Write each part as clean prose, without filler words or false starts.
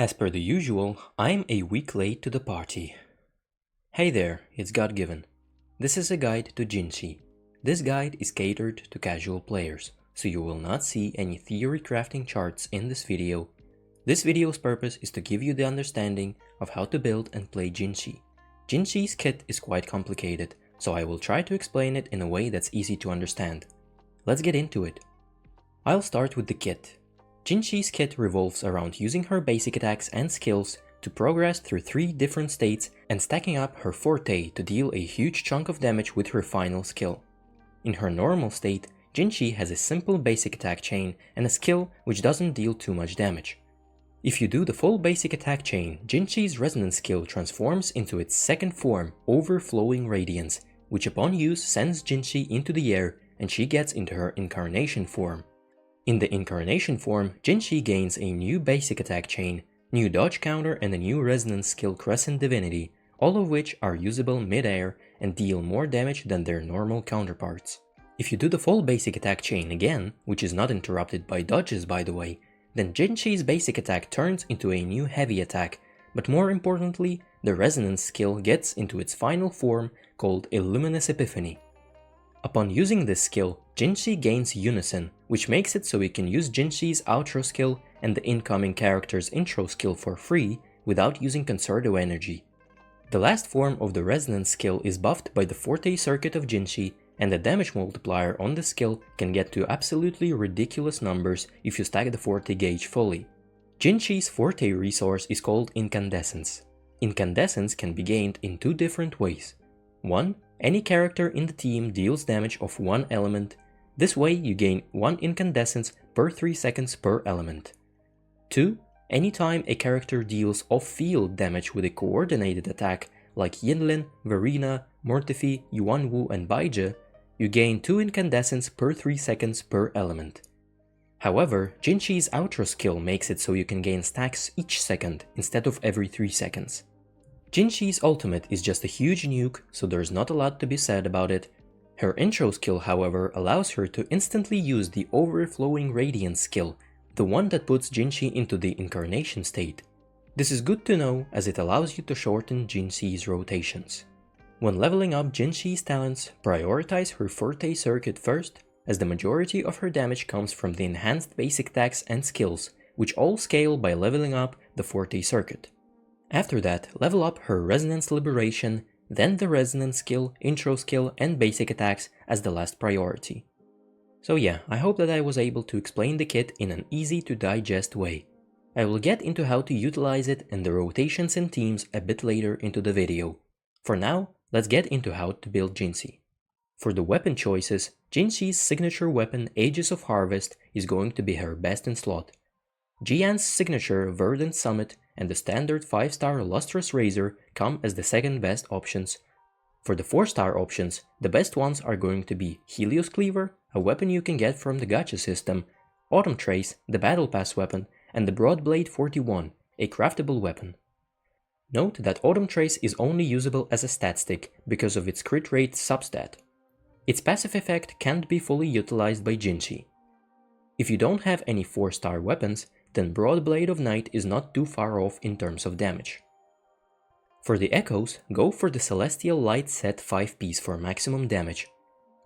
As per the usual, I'm a week late to the party. Hey there, it's God-given. This is a guide to Jinhsi. This guide is catered to casual players, so you will not see any theory crafting charts in this video. This video's purpose is to give you the understanding of how to build and play Jinhsi. Jinhsi's kit is quite complicated, so I will try to explain it in a way that's easy to understand. Let's get into it. I'll start with the kit. Jinhsi's kit revolves around using her basic attacks and skills to progress through 3 different states and stacking up her forte to deal a huge chunk of damage with her final skill. In her normal state, Jinhsi has a simple basic attack chain and a skill which doesn't deal too much damage. If you do the full basic attack chain, Jinhsi's resonance skill transforms into its second form, Overflowing Radiance, which upon use sends Jinhsi into the air and she gets into her incarnation form. In the incarnation form, Jinhsi gains a new basic attack chain, new dodge counter and a new resonance skill Crescent Divinity, all of which are usable mid-air and deal more damage than their normal counterparts. If you do the full basic attack chain again, which is not interrupted by dodges by the way, then Jinhsi's basic attack turns into a new heavy attack, but more importantly, the resonance skill gets into its final form called a Luminous Epiphany. Upon using this skill, Jinhsi gains Unison, which makes it so we can use Jinhsi's outro skill and the incoming character's intro skill for free without using Concerto energy. The last form of the resonance skill is buffed by the Forte circuit of Jinhsi, and the damage multiplier on the skill can get to absolutely ridiculous numbers if you stack the Forte gauge fully. Jinhsi's Forte resource is called Incandescence. Incandescence can be gained in 2 different ways. 1. Any character in the team deals damage of 1 element. This way you gain 1 incandescence per 3 seconds per element. 2. Anytime a character deals off-field damage with a coordinated attack like Yinlin, Verena, Mortifi, Yuanwu and Baizhi, you gain 2 incandescence per 3 seconds per element. However, Jinhsi's outro skill makes it so you can gain stacks each second instead of every 3 seconds. Jinhsi's ultimate is just a huge nuke, so there's not a lot to be said about it. Her intro skill, however, allows her to instantly use the Overflowing Radiance skill, the one that puts Jinhsi into the incarnation state. This is good to know as it allows you to shorten Jinhsi's rotations. When leveling up Jinhsi's talents, prioritize her Forte circuit first, as the majority of her damage comes from the enhanced basic attacks and skills, which all scale by leveling up the Forte circuit. After that, level up her Resonance Liberation, then the Resonance skill, intro skill and basic attacks as the last priority. So yeah, I hope that I was able to explain the kit in an easy to digest way. I will get into how to utilize it and the rotations and teams a bit later into the video. For now, let's get into how to build Jinhsi. For the weapon choices, Jinhsi's signature weapon Aegis of Harvest is going to be her best in slot. Jian's signature Verdant Summit and the standard 5-star Lustrous Razor come as the second best options. For the 4-star options, the best ones are going to be Helios Cleaver, a weapon you can get from the gacha system, Autumn Trace, the Battle Pass weapon, and the Broadblade 41, a craftable weapon. Note that Autumn Trace is only usable as a stat stick because of its crit rate substat. Its passive effect can't be fully utilized by Jinhsi. If you don't have any 4-star weapons, then Broadblade of Night is not too far off in terms of damage. For the echoes, go for the Celestial Light set 5-piece for maximum damage.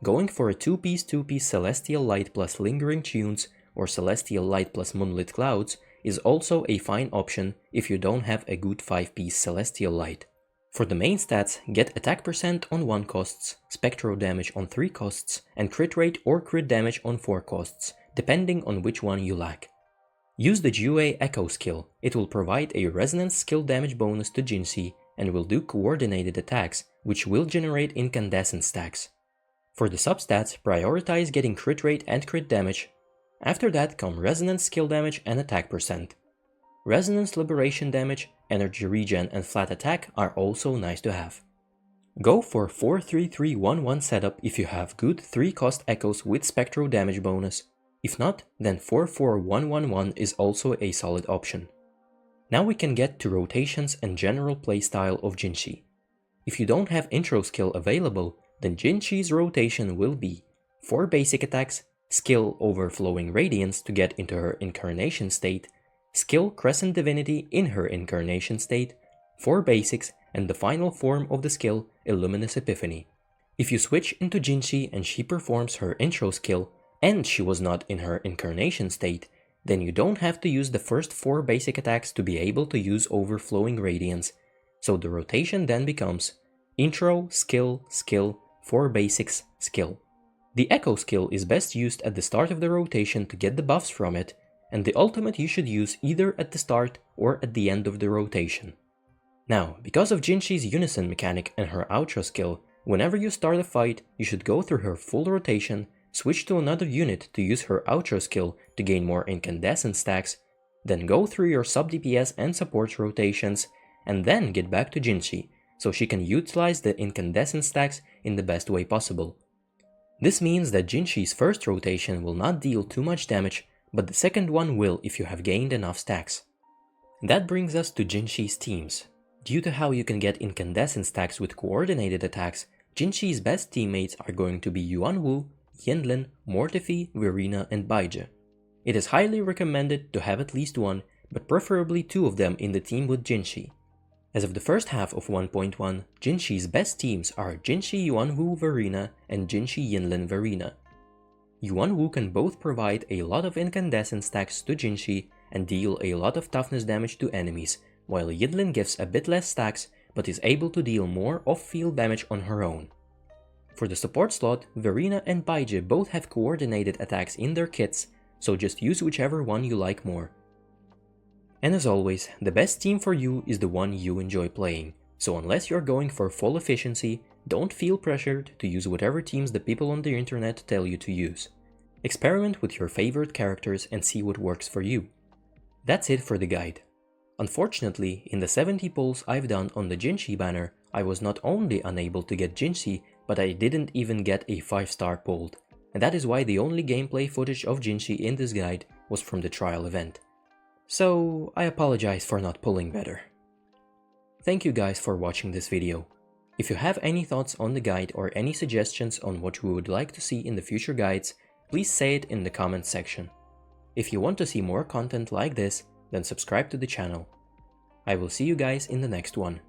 Going for a 2-piece Celestial Light plus Lingering Tunes or Celestial Light plus Moonlit Clouds is also a fine option if you don't have a good 5-piece Celestial Light. For the main stats, get attack percent on 1 costs, spectral damage on 3 costs, and crit rate or crit damage on 4 costs, depending on which one you lack. Use the Jue Echo skill. It will provide a resonance skill damage bonus to Jinhsi and will do coordinated attacks, which will generate incandescent stacks. For the substats, prioritize getting crit rate and crit damage. After that come resonance skill damage and attack percent. Resonance liberation damage, energy regen and flat attack are also nice to have. Go for 4-3-3-1-1 setup if you have good 3-cost echoes with spectral damage bonus. If not, then 4-4-1-1-1 is also a solid option. Now we can get to rotations and general playstyle of Jinhsi. If you don't have intro skill available, then Jinhsi's rotation will be 4 basic attacks, skill Overflowing Radiance to get into her incarnation state, skill Crescent Divinity in her incarnation state, 4 basics, and the final form of the skill Illuminous Epiphany. If you switch into Jinhsi and she performs her intro skill, and she was not in her incarnation state, then you don't have to use the first 4 basic attacks to be able to use Overflowing Radiance, so the rotation then becomes intro, skill, skill, 4 basics, skill. The echo skill is best used at the start of the rotation to get the buffs from it, and the ultimate you should use either at the start or at the end of the rotation. Now, because of Jinhsi's unison mechanic and her outro skill, whenever you start a fight, you should go through her full rotation, switch to another unit to use her outro skill to gain more incandescent stacks, then go through your sub DPS and support rotations, and then get back to Jinhsi, so she can utilize the incandescent stacks in the best way possible. This means that Jinhsi's first rotation will not deal too much damage, but the second one will if you have gained enough stacks. That brings us to Jinhsi's teams. Due to how you can get incandescent stacks with coordinated attacks, Jinhsi's best teammates are going to be Yuanwu, Yinlin, Mortifi, Verena, and Baizhi. It is highly recommended to have at least one, but preferably 2 of them in the team with Jinhsi. As of the first half of 1.1, Jinhsi's best teams are Jinhsi Yuanwu Verena and Jinhsi Yinlin Verena. Yuanwu can both provide a lot of incandescent stacks to Jinhsi and deal a lot of toughness damage to enemies, while Yinlin gives a bit less stacks but is able to deal more off-field damage on her own. For the support slot, Verena and Baizhi both have coordinated attacks in their kits, so just use whichever one you like more. And as always, the best team for you is the one you enjoy playing, so unless you're going for full efficiency, don't feel pressured to use whatever teams the people on the internet tell you to use. Experiment with your favorite characters and see what works for you. That's it for the guide. Unfortunately, in the 70 pulls I've done on the Jinhsi banner, I was not only unable to get Jinhsi, but I didn't even get a 5-star pulled, and that is why the only gameplay footage of Jinhsi in this guide was from the trial event. So I apologize for not pulling better. Thank you guys for watching this video. If you have any thoughts on the guide or any suggestions on what you would like to see in the future guides, please say it in the comments section. If you want to see more content like this, then subscribe to the channel. I will see you guys in the next one.